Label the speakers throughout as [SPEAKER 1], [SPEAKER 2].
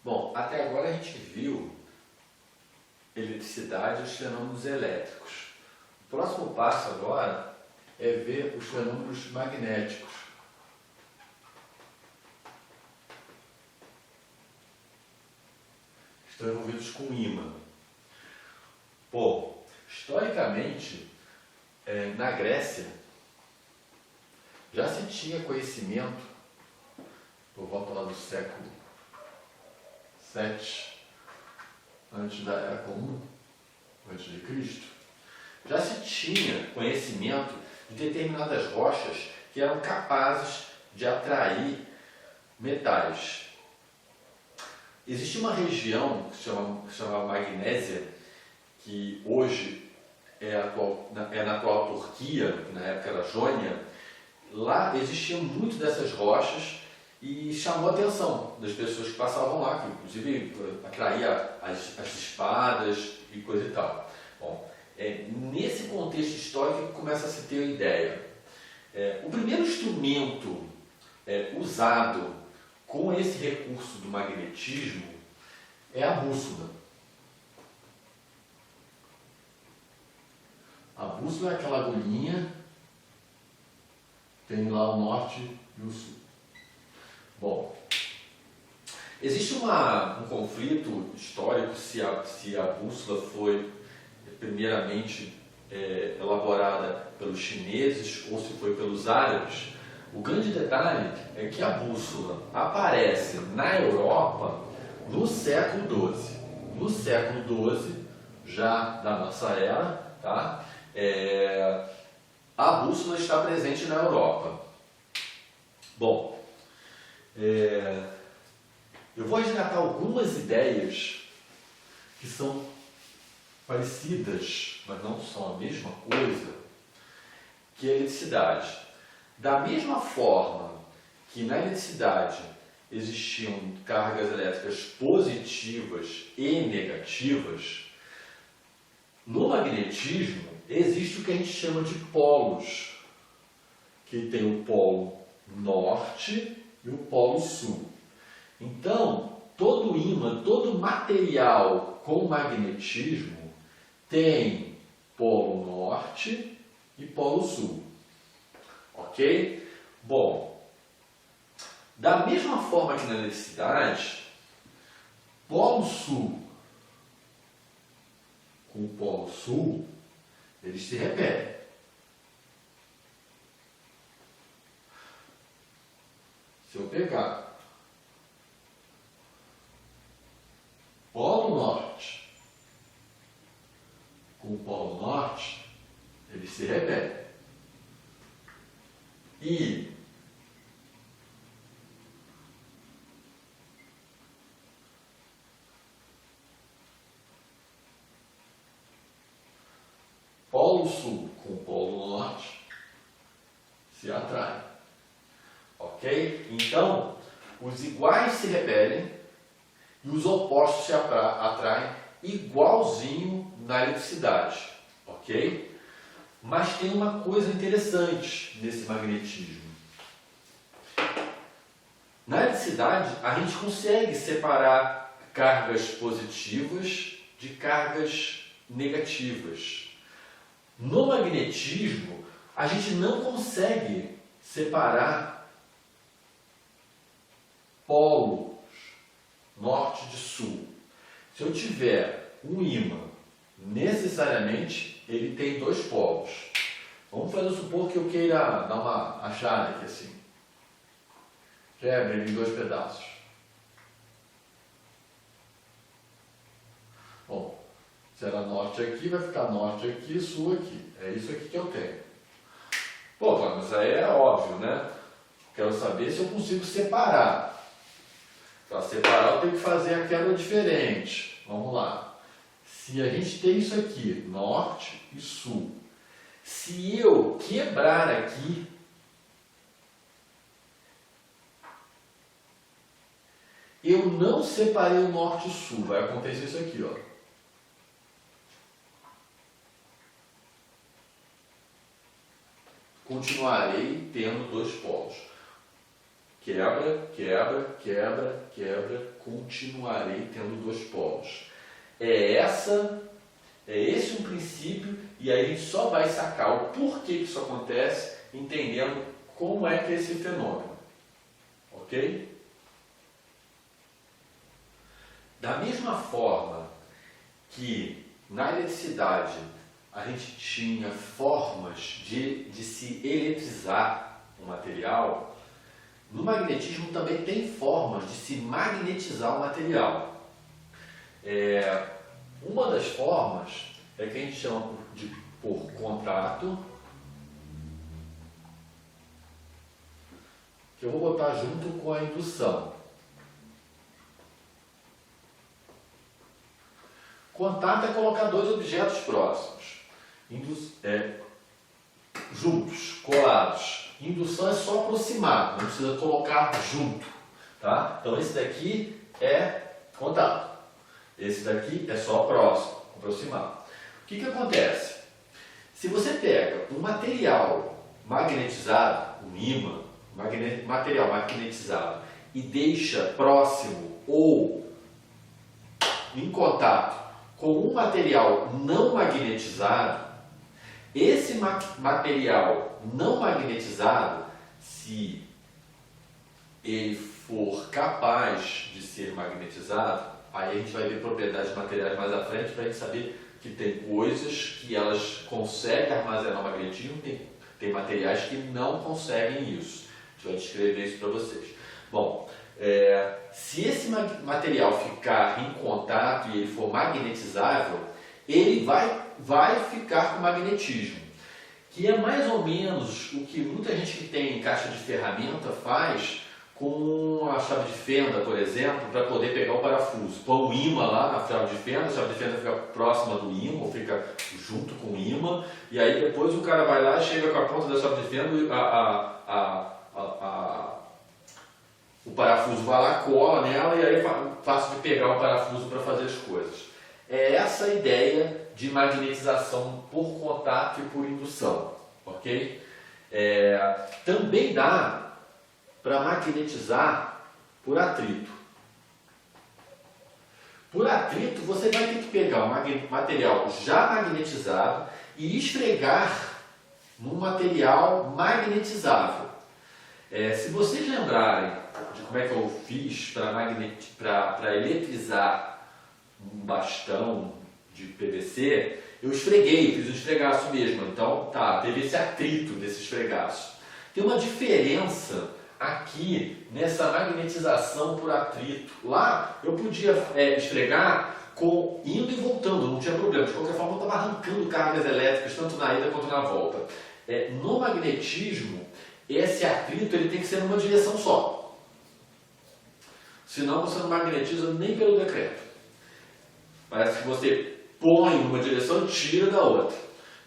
[SPEAKER 1] Bom, até agora a gente viu eletricidade e os fenômenos elétricos. O próximo passo agora é ver os fenômenos magnéticos. Estão envolvidos com ímã. Bom, historicamente, na Grécia, já se tinha conhecimento, por volta lá do século VII, antes da Era Comum, antes de Cristo, já se tinha conhecimento de determinadas rochas que eram capazes de atrair metais. Existe uma região que se chama Magnésia, que hoje é na atual Turquia, que na época era Jônia. Lá existiam muito dessas rochas e chamou a atenção das pessoas que passavam lá, que inclusive atraía as espadas e coisa e tal. Bom, nesse contexto histórico que começa a se ter a ideia. O primeiro instrumento usado com esse recurso do magnetismo é a bússola. A bússola é aquela agulhinha, tem lá o norte e o sul. Bom, existe um conflito histórico se a bússola foi primeiramente elaborada pelos chineses ou se foi pelos árabes. O grande detalhe é que a bússola aparece na Europa no século XII. No século XII, já da nossa era, tá? A bússola está presente na Europa. Bom, eu vou resgatar algumas ideias que são parecidas, mas não são a mesma coisa, que a eletricidade. Da mesma forma que na eletricidade existiam cargas elétricas positivas e negativas, no magnetismo existe o que a gente chama de polos, que tem o polo norte e o polo sul. Então, todo ímã, todo material com magnetismo tem polo norte e polo sul. Ok? Bom, da mesma forma que na eletricidade, polo sul com o polo sul, eles se repelem. Se eu pegar polo norte com o polo norte, eles se repelem. E polo sul com polo norte se atraem. Ok? Então, os iguais se repelem e os opostos se atraem igualzinho na eletricidade. Ok? Mas tem uma coisa interessante nesse magnetismo. Na eletricidade, a gente consegue separar cargas positivas de cargas negativas. No magnetismo, a gente não consegue separar polos norte de sul. Se eu tiver um ímã, necessariamente ele tem dois polos. Vamos supor que eu queira dar uma achada aqui assim. Quebra ele em dois pedaços. Bom, se era norte aqui, vai ficar norte aqui e sul aqui. É isso aqui que eu tenho. Pô, mas aí é óbvio, né? Quero saber se eu consigo separar. Para separar eu tenho que fazer a quebra diferente. Vamos lá. Se a gente tem isso aqui, norte e sul. Se eu quebrar aqui, eu não separei o norte e o sul. Vai acontecer isso aqui, ó. Continuarei tendo dois polos. Quebra, quebra, quebra, quebra, continuarei tendo dois polos. É esse um princípio, e aí a gente só vai sacar o porquê que isso acontece, entendendo como é que é esse fenômeno. Ok? Da mesma forma que na eletricidade a gente tinha formas de se eletrizar um material, no magnetismo também tem formas de se magnetizar o material. Uma das formas é que a gente chama de por contato, que eu vou botar junto com a indução. Contato é colocar dois objetos próximos, juntos, colados. Indução é só aproximar, não precisa colocar junto. Tá? Então esse daqui é contato. Esse daqui é só próximo, aproximar. O que acontece? Se você pega um material magnetizado, um ímã, material magnetizado, e deixa próximo ou em contato com um material não magnetizado, esse material não magnetizado, se ele for capaz de ser magnetizado, aí a gente vai ver propriedades materiais mais à frente para a gente saber que tem coisas que elas conseguem armazenar o magnetismo, tem materiais que não conseguem isso. A gente vai descrever isso para vocês. Bom, se esse material ficar em contato e ele for magnetizável, ele vai ficar com magnetismo, que é mais ou menos o que muita gente que tem caixa de ferramenta faz com a chave de fenda, por exemplo, para poder pegar o parafuso. Põe o ímã lá na chave de fenda, a chave de fenda fica próxima do ímã, ou fica junto com o ímã, e aí depois o cara vai lá e chega com a ponta da chave de fenda, o parafuso vai lá, cola nela, e aí é fácil de pegar o parafuso para fazer as coisas. É essa a ideia de magnetização por contato e por indução, ok? Também dá para magnetizar por atrito. Por atrito, você vai ter que pegar um material já magnetizado e esfregar num material magnetizável. Se vocês lembrarem de como é que eu fiz para eletrizar um bastão de PVC, eu esfreguei, fiz um esfregaço mesmo. Então, teve esse atrito desse esfregaço. Tem uma diferença aqui nessa magnetização por atrito. Lá eu podia esfregar indo e voltando, não tinha problema. De qualquer forma eu estava arrancando cargas elétricas, tanto na ida quanto na volta. No magnetismo, esse atrito ele tem que ser numa direção só. Senão você não magnetiza nem pelo decreto. Parece que você põe numa direção e tira da outra.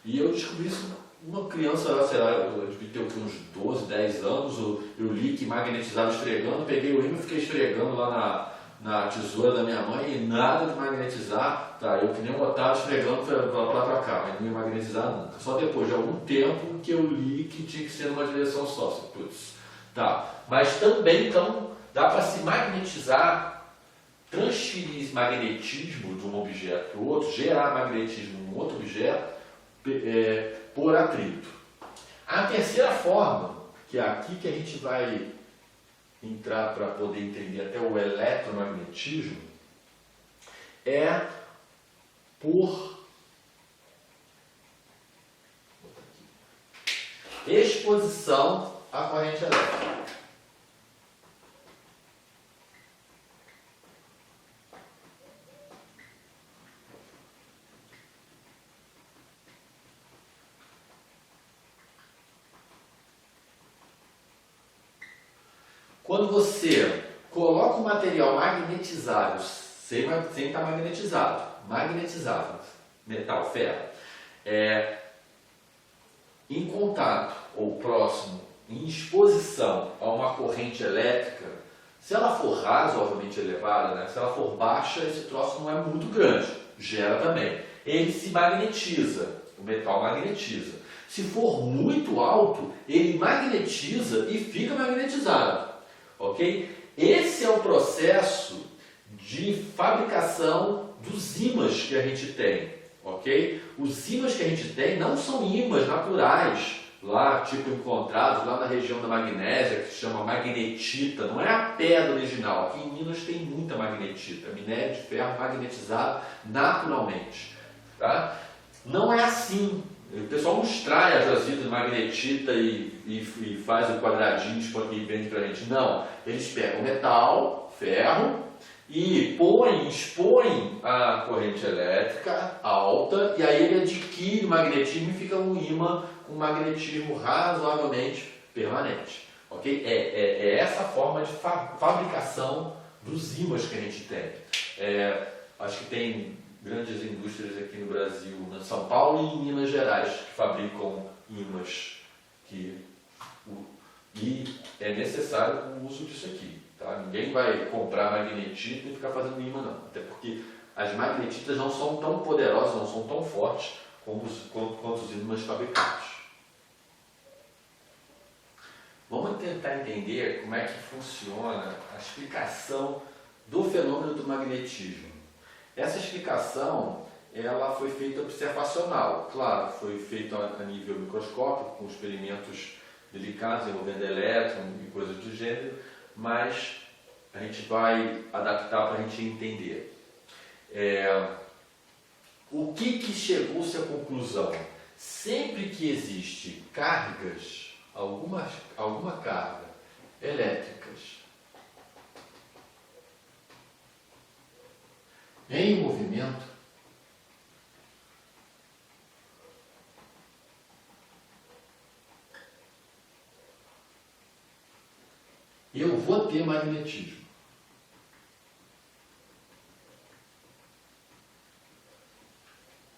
[SPEAKER 1] E eu descobri isso. Uma criança, sei lá, eu devia ter uns 12, 10 anos, eu li que magnetizava esfregando, peguei o ímã e fiquei esfregando lá na tesoura da minha mãe e nada de magnetizar, eu que nem um otário esfregando para cá, mas não ia magnetizar nunca. Só depois de algum tempo que eu li que tinha que ser numa direção só. Putz, Mas também, então, dá para se magnetizar, transferir magnetismo de um objeto para o outro, gerar magnetismo em um outro objeto, por atrito. A terceira forma, que é aqui que a gente vai entrar para poder entender até o eletromagnetismo, é por exposição à corrente elétrica. Quando você coloca o material magnetizável, sem estar magnetizável, metal, ferro, em contato ou próximo, em exposição a uma corrente elétrica, se ela for razoavelmente elevada, se ela for baixa, esse troço não é muito grande, gera também. Ele se magnetiza, o metal magnetiza. Se for muito alto, ele magnetiza e fica magnetizado. Ok? Esse é o processo de fabricação dos ímãs que a gente tem, ok? Os ímãs que a gente tem não são ímãs naturais, lá, tipo encontrados lá na região da magnésia, que se chama magnetita, não é a pedra original. Aqui em Minas tem muita magnetita, minério de ferro magnetizado naturalmente, tá? Não é assim. O pessoal não extrai a jazida de magnetita e faz o quadradinho e vende pra gente. Não, eles pegam metal, ferro, e expõem a corrente elétrica alta, e aí ele adquire magnetismo e fica um ímã com magnetismo razoavelmente permanente. Ok? É essa forma de fabricação dos ímãs que a gente tem. Acho que tem grandes indústrias aqui no Brasil, em São Paulo e em Minas Gerais, que fabricam ímãs e é necessário o uso disso aqui. Tá? Ninguém vai comprar magnetita e ficar fazendo ímã, não. Até porque as magnetitas não são tão poderosas, não são tão fortes quanto os ímãs fabricados. Vamos tentar entender como é que funciona a explicação do fenômeno do magnetismo. Essa explicação ela foi feita observacional, claro, foi feita a nível microscópico, com experimentos delicados envolvendo elétron e coisas do gênero, mas a gente vai adaptar para a gente entender. O que chegou-se à conclusão? Sempre que existe cargas, alguma carga elétricas em movimento, eu vou ter magnetismo.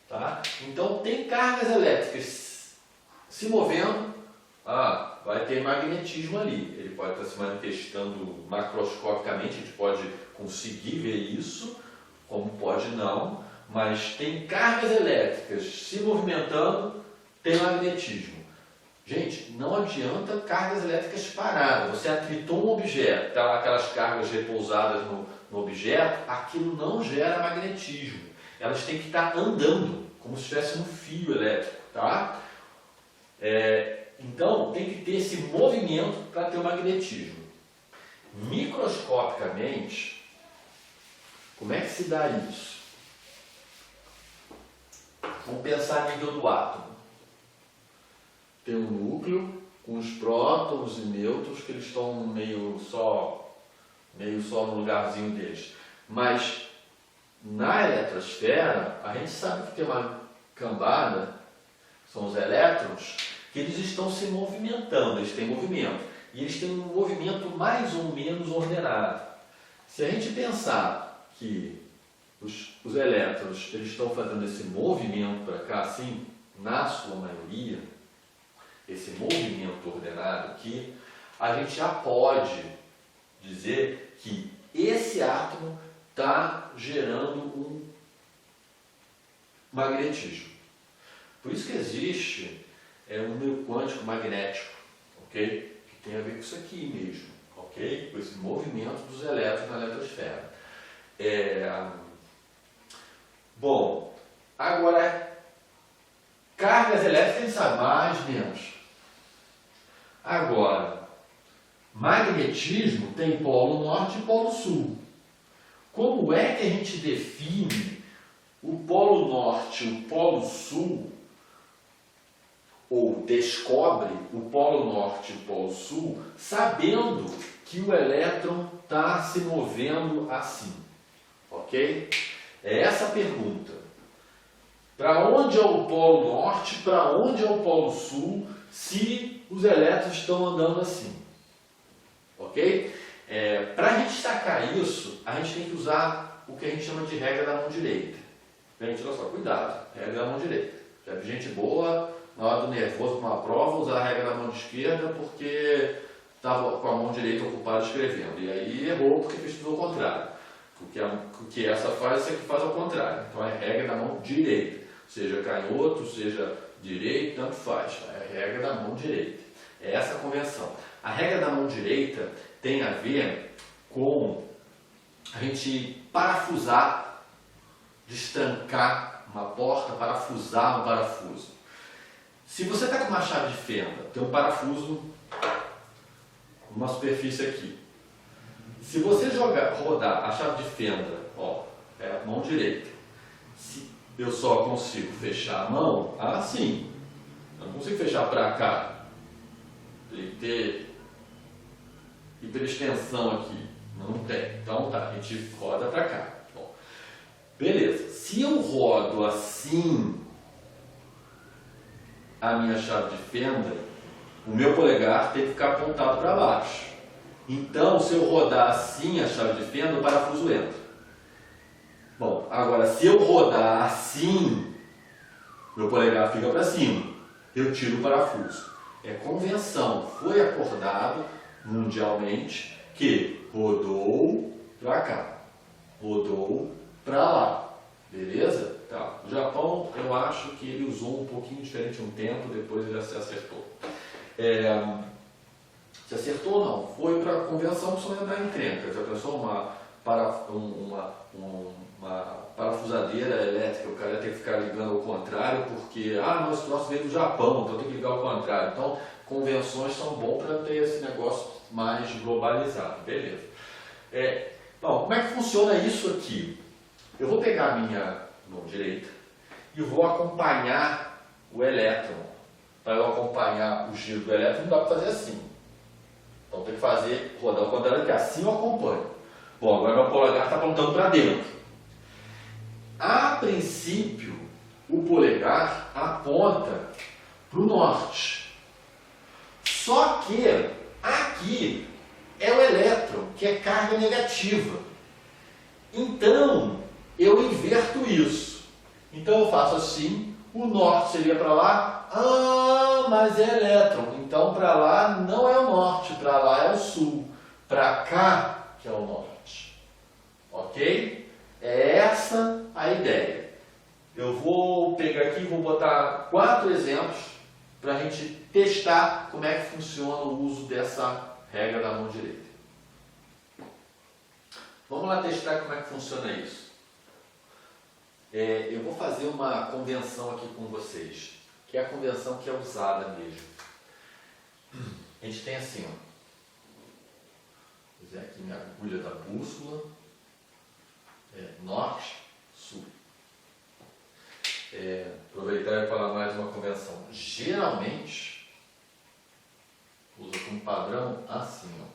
[SPEAKER 1] Tá? Então, tem cargas elétricas se movendo, vai ter magnetismo ali. Ele pode estar se manifestando macroscopicamente, a gente pode conseguir ver isso, como pode não, mas tem cargas elétricas se movimentando, tem magnetismo. Gente, não adianta cargas elétricas paradas. Você atritou um objeto, tá lá aquelas cargas repousadas no objeto, aquilo não gera magnetismo. Elas têm que estar andando, como se tivesse um fio elétrico, tá? Então, tem que ter esse movimento para ter o magnetismo. Microscopicamente, como é que se dá isso? Vamos pensar a nível do átomo. Tem um núcleo com os prótons e nêutrons que eles estão meio só no lugarzinho deles. Mas na eletrosfera, a gente sabe que tem uma cambada, são os elétrons, que eles estão se movimentando, eles têm movimento. E eles têm um movimento mais ou menos ordenado. Se a gente pensar que os elétrons eles estão fazendo esse movimento para cá, assim, na sua maioria, esse movimento ordenado aqui, a gente já pode dizer que esse átomo está gerando um magnetismo. Por isso que existe um número quântico magnético, ok? Que tem a ver com isso aqui mesmo, ok? Com esse movimento dos elétrons na eletrosfera. Bom, agora, cargas elétricas a gente sabe mais, menos. Agora, magnetismo tem polo norte e polo sul. Como é que a gente define o polo norte e o polo sul, ou descobre o polo norte e o polo sul, sabendo que o elétron está se movendo assim? Ok? É essa a pergunta. Para onde é o polo norte, para onde é o polo sul, se os elétrons estão andando assim? Ok? Para a gente sacar isso, a gente tem que usar o que a gente chama de regra da mão direita. Gente, olha só, cuidado, regra da mão direita. Já vi gente boa, na hora do nervoso para uma prova, usar a regra da mão esquerda porque estava com a mão direita ocupada escrevendo. E aí errou porque fez tudo ao contrário. O que essa faz, você que faz ao contrário. Então é regra da mão direita. Seja canhoto, seja direito, tanto faz. É a regra da mão direita. É essa a convenção. A regra da mão direita tem a ver com a gente parafusar, destrancar uma porta, parafusar um parafuso. Se você está com uma chave de fenda, tem um parafuso, uma superfície aqui. Se você rodar a chave de fenda, ó, é a mão direita. Se eu só consigo fechar a mão assim, eu não consigo fechar para cá. Tem que ter hiperextensão aqui. Não tem. Então tá, a gente roda para cá. Bom, beleza. Se eu rodo assim a minha chave de fenda, o meu polegar tem que ficar apontado para baixo. Então, se eu rodar assim a chave de fenda, o parafuso entra. Bom, agora se eu rodar assim, meu polegar fica para cima. Eu tiro o parafuso. É convenção. Foi acordado mundialmente que rodou para cá, rodou para lá. Beleza? Tá. O Japão, eu acho que ele usou um pouquinho diferente um tempo, depois ele se acertou. Se acertou ou não? Foi para a convenção, só ia dar encrenca. Já pensou uma parafusadeira elétrica, o cara ia ter que ficar ligando ao contrário, porque, não, esse troço veio do Japão, então tem que ligar ao contrário. Então, convenções são bom para ter esse negócio mais globalizado. Beleza. Bom, como é que funciona isso aqui? Eu vou pegar a minha mão direita e vou acompanhar o elétron. Para eu acompanhar o giro do elétron, não dá para fazer assim. Então tem que fazer, rodar ao contrário, que assim eu acompanho. Bom, agora meu polegar está apontando para dentro. A princípio, o polegar aponta para o norte. Só que aqui é o elétron, que é carga negativa. Então, eu inverto isso. Então eu faço assim, o norte seria para lá, mas é elétron. Então para lá não é o norte, para lá é o sul. Para cá que é o norte. Ok? É essa a ideia. Eu vou pegar aqui e vou botar 4 exemplos para a gente testar como é que funciona o uso dessa regra da mão direita. Vamos lá testar como é que funciona isso. Eu vou fazer uma convenção aqui com vocês, que é a convenção que é usada mesmo. A gente tem assim, ó. Vou fazer aqui minha agulha da bússola. Norte, sul. Aproveitar e falar mais uma convenção. Geralmente, usa como padrão assim, ó.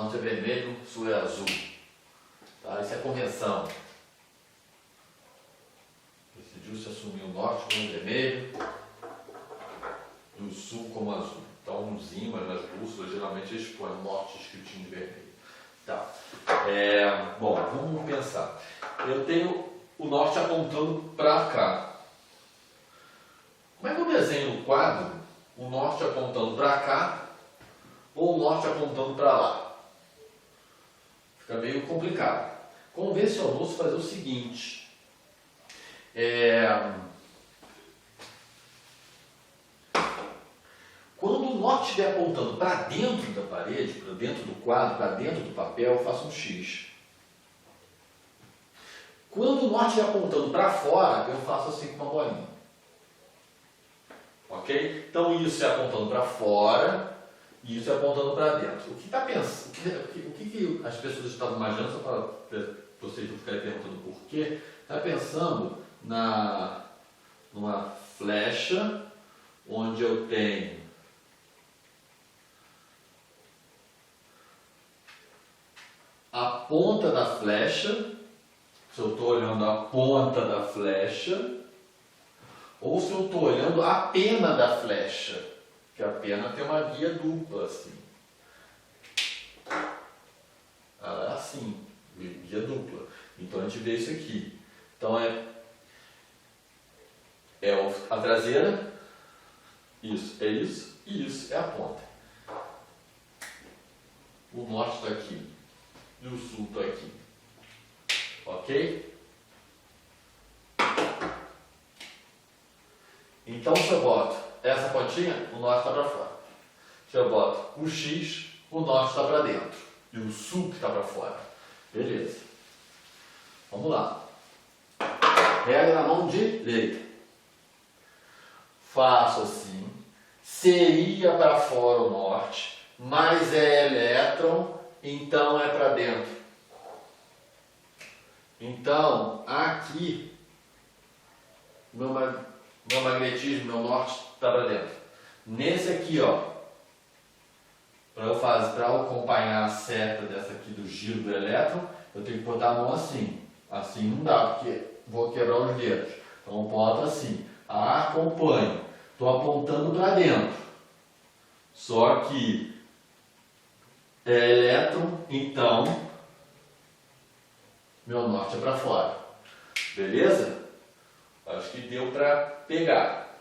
[SPEAKER 1] Norte é vermelho, sul é azul. Tá? Isso é convenção. Decidiu-se assumir o norte como vermelho e o sul como azul. Então, nos ímãs, nas bússolas, geralmente eles põem o norte escritinho de vermelho. Tá. Bom, vamos pensar. Eu tenho o norte apontando para cá. Como é que eu desenho no quadro o norte apontando para cá ou o norte apontando para lá? Fica meio complicado. Convencionou-se fazer o seguinte. Quando o norte estiver apontando para dentro da parede, para dentro do quadro, para dentro do papel, eu faço um X. Quando o norte estiver apontando para fora, eu faço assim com uma bolinha. Ok? Então isso é apontando para fora e isso é apontando para dentro. O que está pensando? O que as pessoas estavam imaginando, só para vocês não ficarem perguntando por quê, está pensando numa flecha onde eu tenho a ponta da flecha, se eu estou olhando a ponta da flecha, ou se eu estou olhando a pena da flecha, que a pena tem uma guia dupla, assim. Ela é assim, guia dupla. Então a gente vê isso aqui. Então a traseira, isso é isso, e isso é a ponta. O norte está aqui e o sul está aqui. Ok? Então se eu boto essa pontinha, o norte está para fora. Se eu boto o X, o norte está para dentro e o sul que está para fora. Beleza. Vamos lá. Regra na mão direita. Faço assim. Seria para fora o norte, mas é elétron, então é para dentro. Então, aqui, meu magnetismo, meu norte está para dentro. Nesse aqui, ó, para eu acompanhar a seta dessa aqui do giro do elétron, eu tenho que botar a mão assim. Assim não dá, porque vou quebrar os dedos. Então, eu boto assim. Acompanho. Estou apontando para dentro. Só que é elétron, então meu norte é para fora. Beleza? Acho que deu para pegar.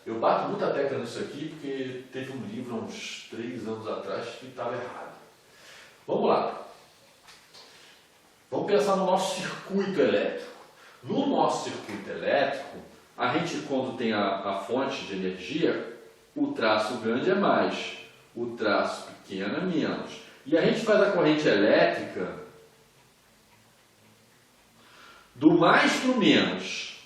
[SPEAKER 1] Eu bato muita tecla nisso aqui porque teve um livro há uns 3 anos atrás que estava errado. Vamos lá. Vamos pensar no nosso circuito elétrico. No nosso circuito elétrico, a gente, quando tem a fonte de energia, o traço grande é mais, o traço pequeno é menos. E a gente faz a corrente elétrica do mais para o menos.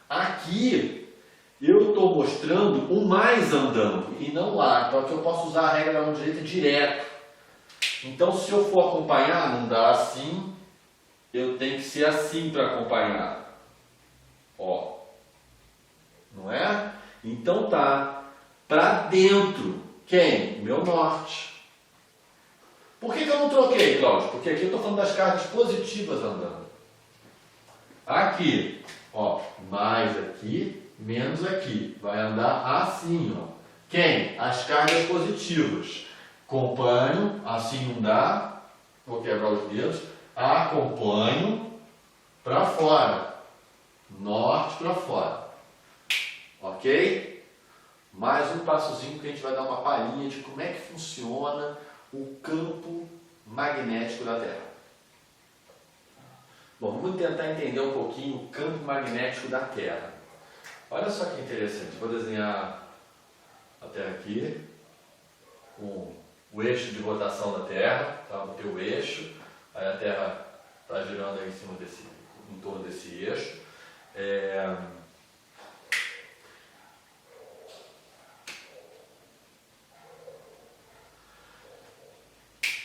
[SPEAKER 1] Aqui eu estou mostrando o mais andando e não lá. Então aqui eu posso usar a regra da mão direita direto. Então se eu for acompanhar, não dá assim. Eu tenho que ser assim para acompanhar. Ó. Não é? Então tá. Para dentro. Quem? Meu norte. Por que eu não troquei, Cláudio? Porque aqui eu estou falando das cargas positivas andando. Aqui, ó, mais aqui, menos aqui. Vai andar assim, ó. Quem? As cargas positivas. Acompanho, assim não dá. Vou quebrar os dedos. Acompanho para fora. Norte para fora. Ok? Mais um passozinho que a gente vai dar uma palhinha de como é que funciona o campo magnético da Terra. Bom, vamos tentar entender um pouquinho o campo magnético da Terra. Olha só que interessante. Vou desenhar a Terra aqui com o eixo de rotação da Terra. Tá? Vou ter o eixo, aí a Terra está girando aí em torno desse eixo.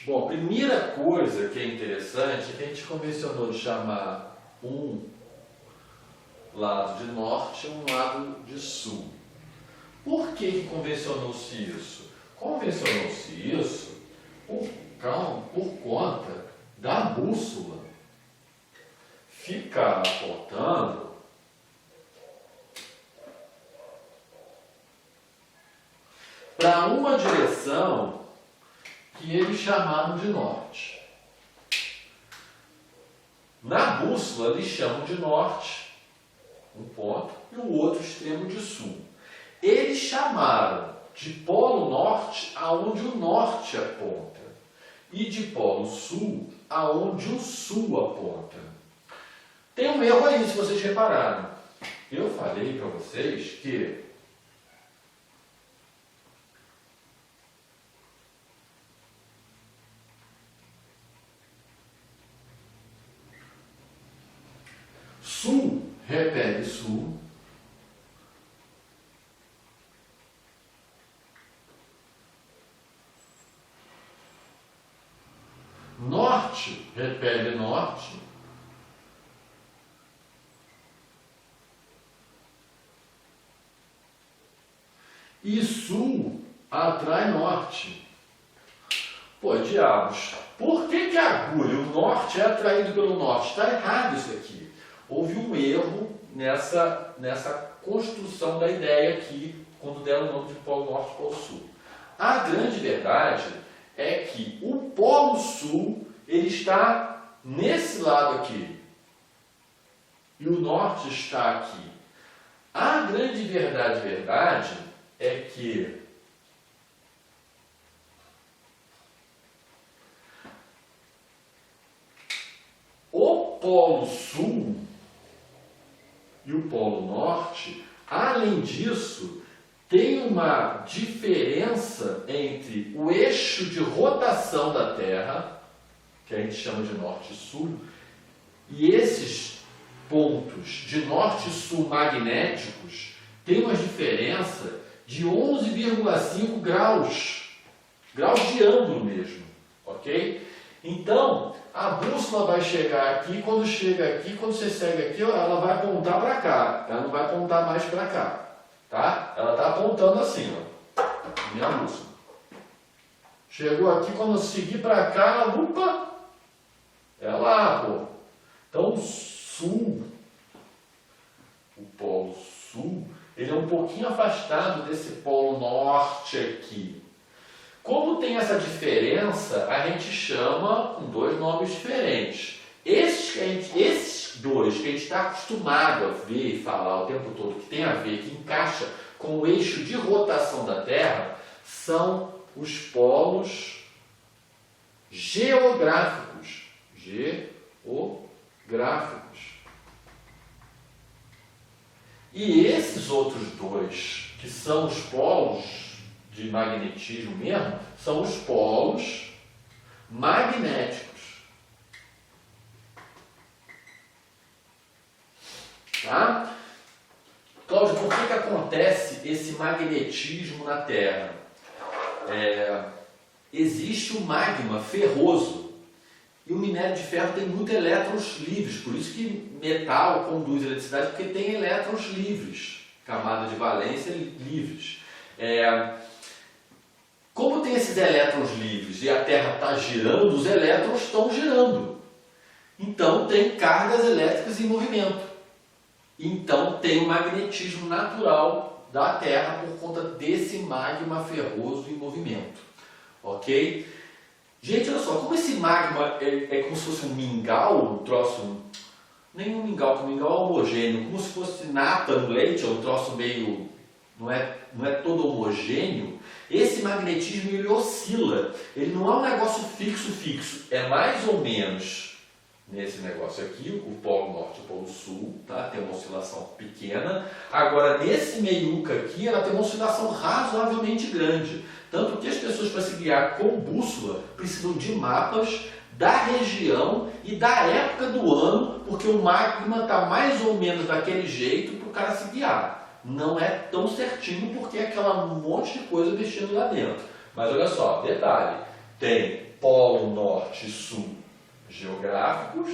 [SPEAKER 1] Bom, a primeira coisa que é interessante é que a gente convencionou de chamar um lado de norte e um lado de sul. Por que convencionou-se isso? Convencionou-se isso por conta da bússola ficar apontando para uma direção que eles chamaram de norte. Na bússola eles chamam de norte um ponto e o outro extremo de sul. Eles chamaram de polo norte aonde o norte aponta e de polo sul aonde o sul aponta. Tem um erro aí, se vocês repararam. Eu falei para vocês que sul repele sul, norte repele norte, e sul atrai norte. Pô, diabos, por que a agulha, o norte, é atraído pelo norte? Está errado isso aqui. Houve um erro nessa construção da ideia aqui, quando deram o nome de polo norte e polo sul. A grande verdade é que o polo sul ele está nesse lado aqui e o norte está aqui. A grande verdade é que o polo sul e o polo norte, além disso, tem uma diferença entre o eixo de rotação da Terra, que a gente chama de norte e sul, e esses pontos de norte e sul magnéticos têm uma diferença de 11,5 graus de ângulo mesmo, ok? Então, a bússola vai chegar aqui, quando você segue aqui, ela vai apontar para cá, ela não vai apontar mais para cá, tá? Ela está apontando assim, ó, minha bússola. Chegou aqui, quando eu seguir para cá, ela, opa, é lá, pô. Então, o sul, o polo sul, ele é um pouquinho afastado desse polo norte aqui. Como tem essa diferença, a gente chama com dois nomes diferentes. Esses dois que a gente está acostumado a ver e falar o tempo todo, que tem a ver, que encaixa com o eixo de rotação da Terra, são os polos geográficos. E esses outros dois, que são os polos de magnetismo mesmo, são os polos magnéticos. Tá? Cláudio, por que acontece esse magnetismo na Terra? Existe um magma ferroso. E o minério de ferro tem muitos elétrons livres, por isso que metal conduz eletricidade, porque tem elétrons livres, camada de valência livres. Como tem esses elétrons livres e a Terra está girando, os elétrons estão girando. Então tem cargas elétricas em movimento. Então tem o magnetismo natural da Terra por conta desse magma ferroso em movimento. Ok? Gente, olha só, como esse magma é como se fosse um mingau, um troço, nem um mingau, porque o mingau é homogêneo, como se fosse nata no leite, é um troço meio, não é todo homogêneo, esse magnetismo ele oscila, ele não é um negócio fixo, é mais ou menos nesse negócio aqui, o polo norte e o polo sul, tá? Tem uma oscilação pequena, agora nesse meiuca aqui ela tem uma oscilação razoavelmente grande. Tanto que as pessoas, para se guiar com bússola, precisam de mapas da região e da época do ano, porque o magma está mais ou menos daquele jeito para o cara se guiar. Não é tão certinho porque é aquela monte de coisa mexendo lá dentro. Mas olha só, detalhe, tem polo norte e sul geográficos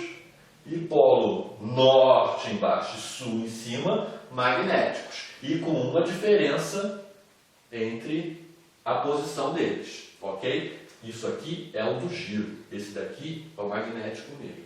[SPEAKER 1] e polo norte embaixo e sul em cima magnéticos. E com uma diferença entre a posição deles, ok? Isso aqui é o do giro, esse daqui é o magnético mesmo.